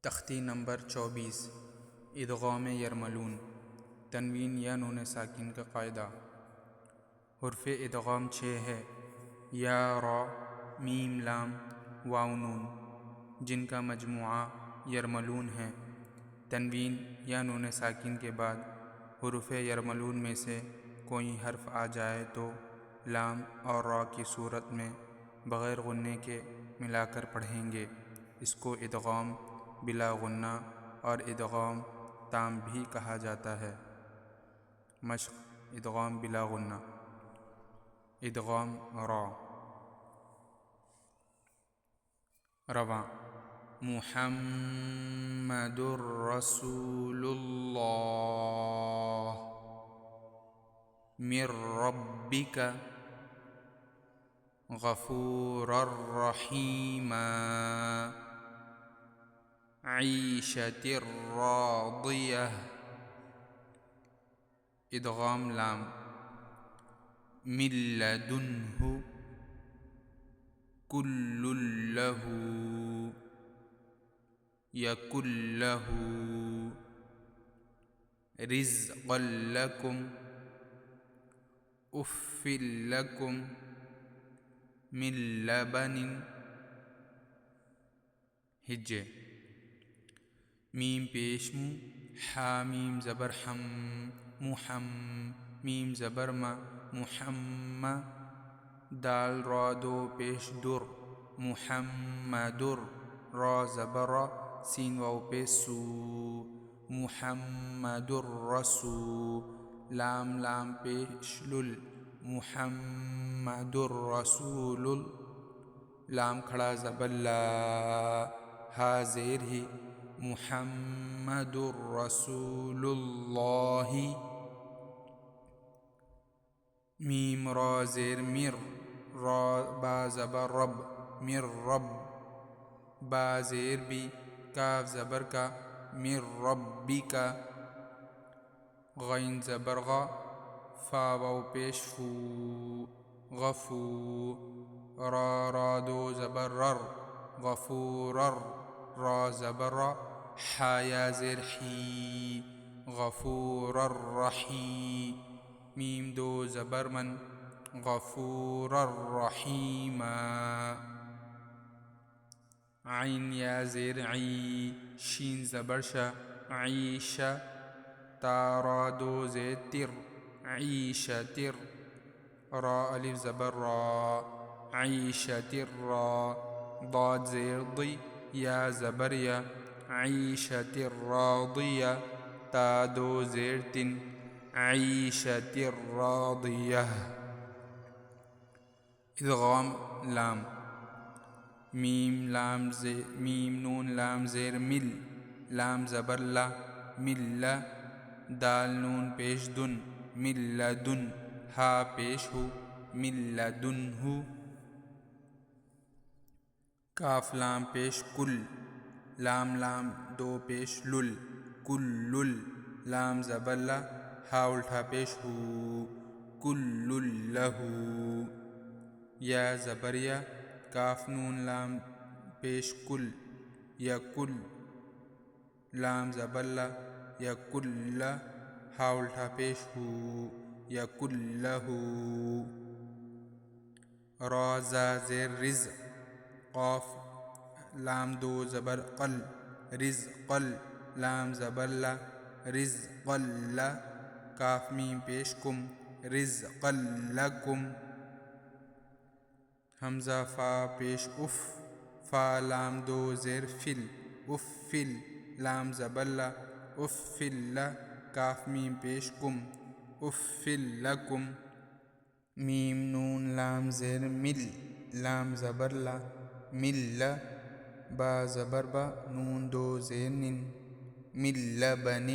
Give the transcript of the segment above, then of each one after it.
تختی نمبر 24 ادغام یرملون تنوین یا نون ساکن کا قاعدہ۔ حرف ادغام 6 ہے، یا را میم لام واو نون، جن کا مجموعہ یرملون ہے۔ تنوین یا نون ساکن کے بعد حروف یرملون میں سے کوئی حرف آ جائے تو لام اور را کی صورت میں بغیر غنے کے ملا کر پڑھیں گے۔ اس کو ادغام بلا غنہ اور ادغام تام بھی کہا جاتا ہے۔ مشق: ادغام بلا غنہ۔ ادغام را رواں محمد رسول اللہ من ربک غفورا رحیما عیشۃ راضیہ۔ ادغام لام من لدنہ کل لہ یکن لہ رزقا لکم اف لکم من لبن۔ ہجے: میم پیش مو، حا میم زبر حم، محم میم زبر ما، محم دال را دو پیش در، محمدر را زبر را، سین واو پیش سو، محمدر رسول لام لام پیش لل، محمدر رسول لام کھڑا زبر لا، ہا زیر ہی، محمدر رسول اللہ۔ میم را زیر مر، را با زبر رب، مر رب با زیر بی، کاف زبر کا، من ربک غین زبر غا، فا واو پیش فو، غفو را را دو زبر رر، غفورر را زبر را، حا یا زیر حی، غفورا رحیم میم دو زبر من، غفورا رحیما عین یا زیر عی، شین زبر شا، عیشہ تا را دو زیر تر، عیشتر را الف زبر را، عیشتر را ضاد زیر ضی، یا زبر یا، عیشتر راضیہ تا دو زیر تن، عیشتر راضیہ۔ ادغام لام میم نون لام زیر مل، لام زبر لا، مل دال نون پیش دن، من لدن ہا پیش ہو، من لدنہ کاف لام پیش کل، لام لام دو پیش لل، کل لام زبر لا، ہا الٹا پیش ہو، کل لہ یا زبر یا، کاف نون لام پیش کل، یکل لام زبر لا، یکل ہا الٹا پیش ہو، یکن لہ را زا زیر رز، قاف لام دو زبر قل، رزقل لام زبر لا، رزقا لا کاف میم پیش کم، رزقا لکم حمزہ فا پیش اف، فا لام دو زیر فل، افل لام زبر لا، افل کاف میم پیش کم، افل لکم میم نون لام زیر مل، لام زبر لا، مل با زبر با، نون دو زیر نن، من لبن۔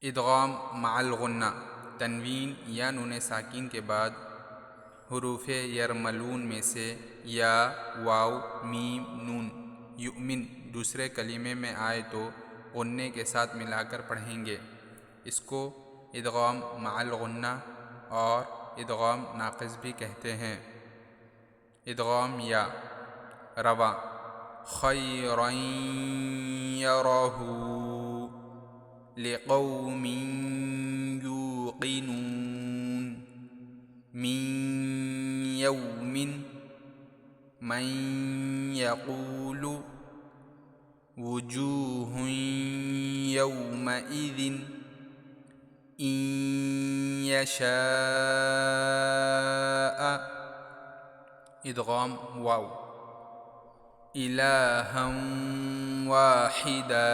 ادغام مع الغنہ تنوین یا نون ساکن کے بعد حروف یرملون میں سے یا واو میم نون یؤمن دوسرے کلمے میں آئے تو غنے کے ساتھ ملا کر پڑھیں گے۔ اس کو ادغام مع الغنہ اور ادغام ناقص بھی کہتے ہیں۔ ادغام یا رواں خيرا يره لقوم يوقنون من يوم من يقول وجوه يومئذ إن يشاء ادغام واو إلها واحدا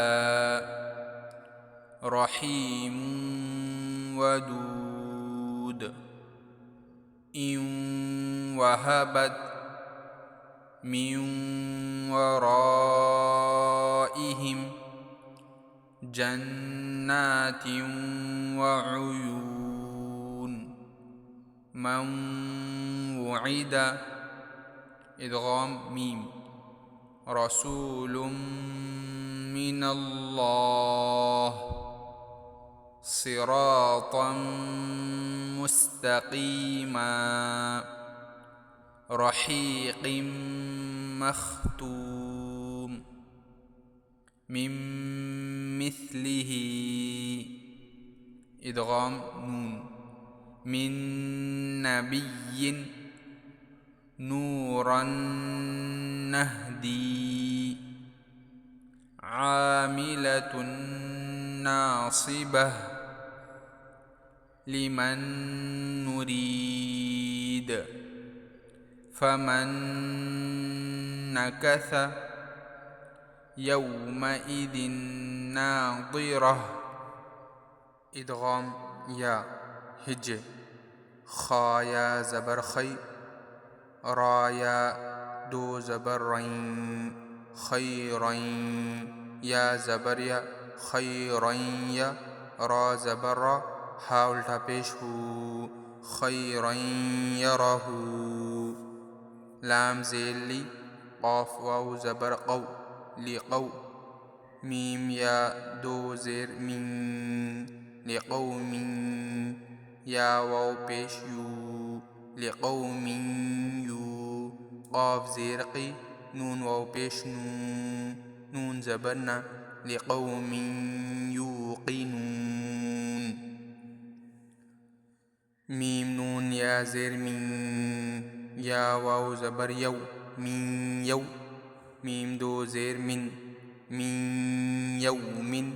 رحيم ودود إن وهبت من ورائهم جنات وعيون من وعد ادغام ميم رسول من الله صراطا مستقيما رحيق مختوم من مثله ادغام نون من نبي نورا نهدي عاملة ناصبة لمن نريد فمن نكث يومئذ ناظرة ادغام یا ہج خایا زبر خی رایا دو زبر رین خیرین یا زبر یا خیرین یا را زبر را ہا الٹا پیش ہو خیرین یرہ لام زیل لی قاف واو زبر قو لقو میم یا دو زیر من لقوم یا واو پیش یو لقوم یو قاف زیر قی نون واو پیش نو نون زبرنا لقوم یوقنون میم نون یا زیر من یا واو زبر یو من یو میم دو زیر من یوم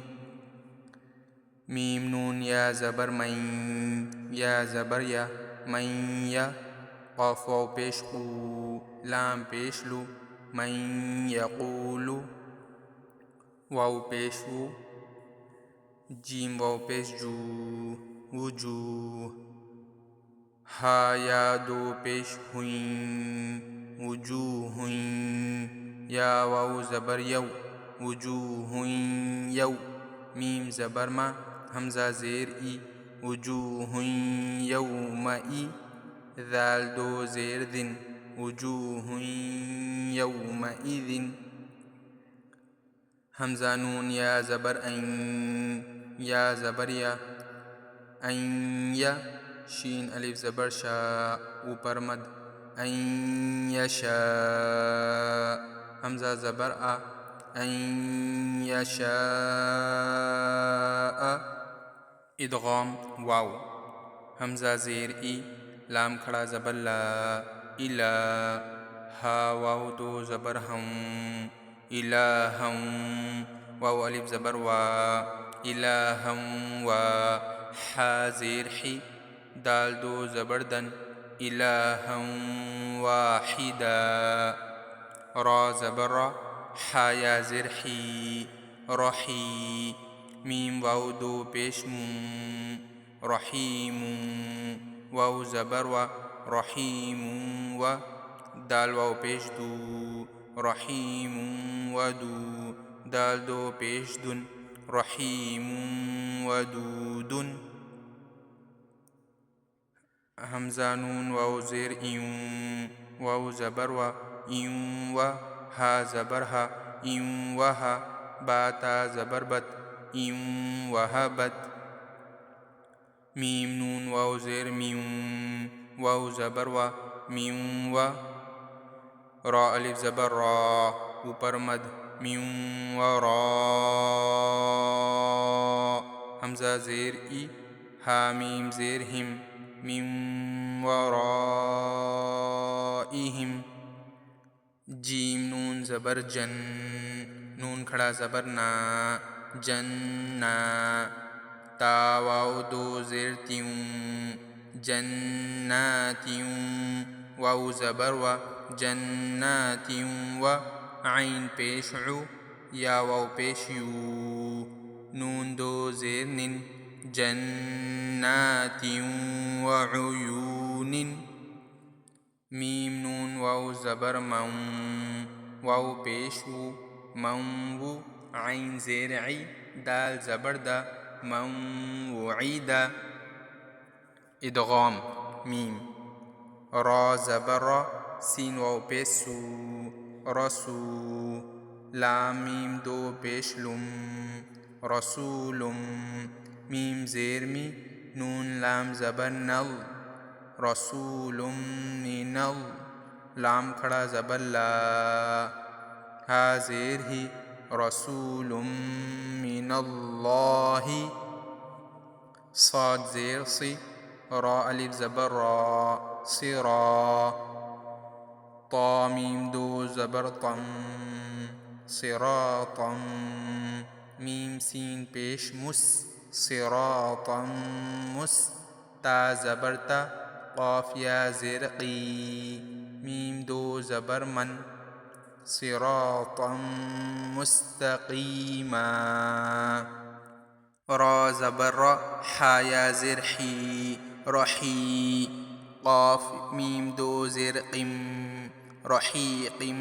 میم نون یا زبر من یا زبر یا من یا قاف واو پیش قو لام پیش لو من یقول واو پیش وو جیم واو پیش جو وجوہ ہا یا دو پیش ہوئیں وجوہ یا واو زبر یو وجوہ یو میم زبر ما حمزہ زیر ای وجوہ یومئی ذال دو زیر دن وجوہ یومئذ حمزہ نون یا زبر این یا زبر یا این یا شین الف زبر شا اوپر مد این یشاء حمزہ زبر آ این یشاء ادغام واو حمزہ زیر ای لام کھڑا زبر لا الا ہا واو دو زبر ہم الہم واو الف زبر وا الہم وا حا زیر حی دال دو زبر دن الہم واحدا را زبر را حا یا زیر حی رحی میم واو دو پیش رحیم واو زبر و رحیم و دال واو پیش دو رحیم ودو دال دو پیش دن رحیم ودود حمزہ نون واو زیر ایون واو زبر و ایون و ہا زبر ہا ایون و ہا باتا زبر بت ایون و ہا بت میم نون واو زیر میون واو زبر و میون و را الف زبر را اوپر مد من ورا حمزہ زیر ای ہا میم زیر ہم من ورائہم جیم نون زبر جن نون کھڑا زبر نا جننا تا واو دو زیر تیوں جناتیوں واو زبر و جناتیوں و عین پیش عو یا واو پیش یو نون دو زیر نن جناتیوں وعیون میم نون واو زبر من واو پیش وو من وو عین زیر عی دال زبر دا من وعیدا ادغام میم را زبر را سین واو پیش سو رسو لام میم دو پیش لم رسولم میم زیر می نون لام زبر نل رسول من لام کھڑا زبر لا ہا زیر ہی رسول من اللہ صاد زیر صی را الف زبر را صرا طا میم دو زبر طم صراطا میم سین پیش مس صراطا مس تا زبر تا قاف یا زیر قی میم دو زبر من صراطا مستقیما را زبر را حا یا زیر حی رحی قاف میم دو زیر قم رحیقم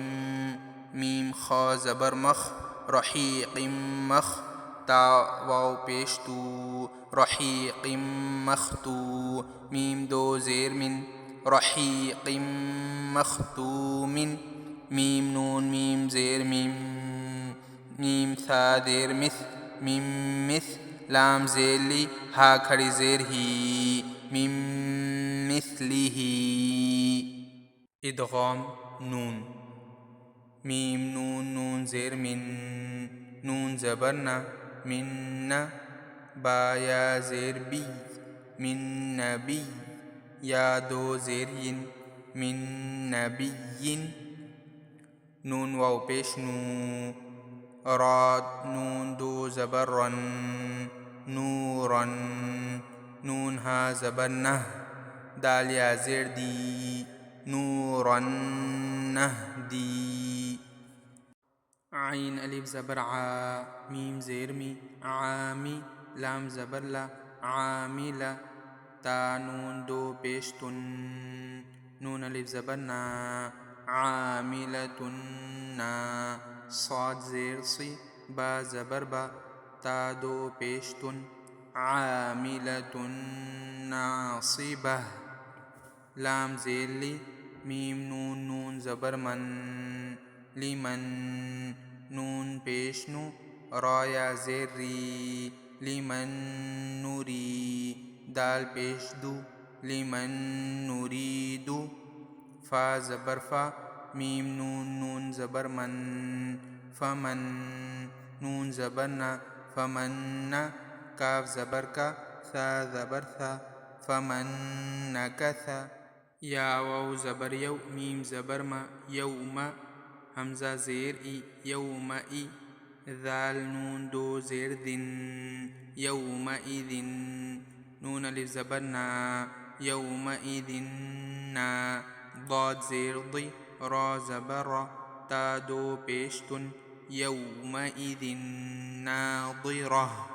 میم خا زبر مخ رحیق مخ تا واو پیش تو رحیق مختو میم دو زیر من رحیق مختوم میم نون میم زیر میم ثا دیر مث میم مث لام زیر لی ہا کھڑی زیر ہی میم مثلہ ادغام نون میم نون نون زیر من نون زبر نا من با یا زیر بی من نبی یا دو زیر ین من نبی نون واو پیش نو راد نون دو زبر رن نورن نون ہا زبر نہ دال یا زیر دی نورن نہدی عین الف زبر عا میم زیر می عامی لام زبر لا عاملا تا نون دو پیش تن نون الف زبر نا عاملتن نا صاد زیر صی با زبر با تا دو پیش تن عاملتن ناصبہ لام زیر لی میم نون نون زبر من لمن نون پیش نو را یا زیر ری لمن نوری دال پیش دو لمن نوریدو فا زبر فا میم نون نون زبر من فمن نون زبر نا فمن نا کاف زبر کا ثا زبر ثا فمن نکثا یا واو زبر یو میم زبر ما یوم حمزہ زیر ای یوم ای ذال نون دو زیر دن یوم ایذن نون الف زبر نا یوم ایذن نا ضاد زیر ضی را زبر را تا دو پیشتن یوم ایذن ناظرہ